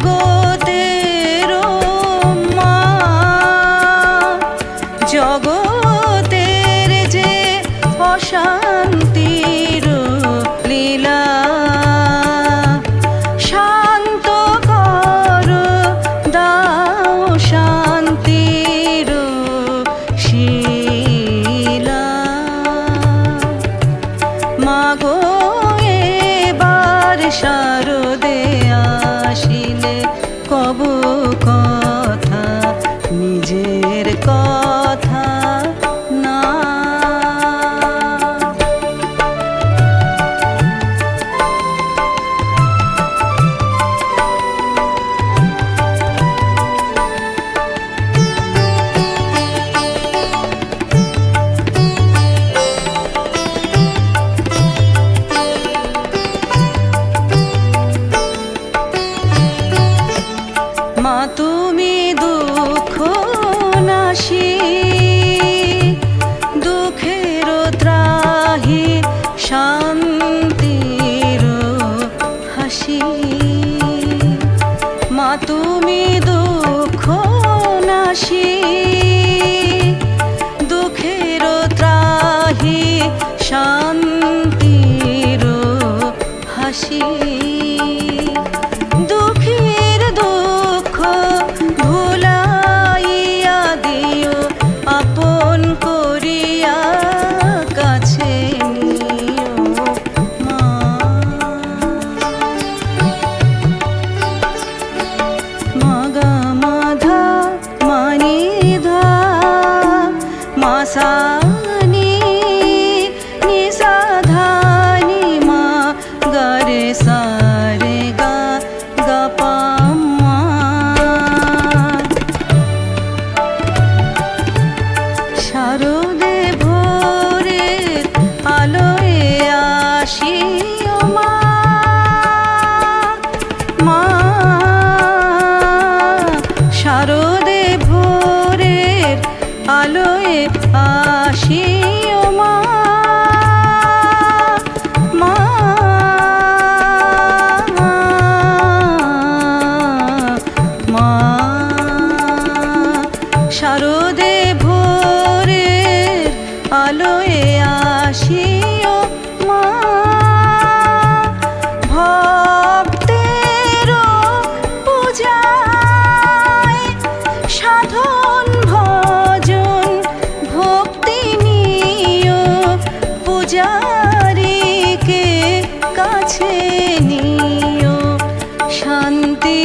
জগতের মা, জগতের যে অশান্তির লীলা, শান্ত কর দাও শান্তির শিলা। মাগো এবার শারদে আসিলে কব কথা, নিজের কথা না। মা তুমি দুঃখ নাশী, দুঃখের ত্রাহি শান্তির হাসি। মা তুমি দুঃখ নাশী, দুঃখের ত্রাহি শান্তির হাসি। দুঃখের দুঃখ ভুলাইয়া দিও, আপন করিয়া কাছে নিও মা। মাগা মাধা মানিধা মাসানি নিসাধানি মা গারে সারে গা গা পা মা। শারদে ভোরের আলোয় আসিও মা, মা শারদে ভোরের আলোয় আসিও মা। মা মা শারদে ভোরের আলোয় আসিও মা। ভক্তের পূজায় সাধন ভজন ভক্তি নিও, পূজারীকে কাছে নিও, শান্তি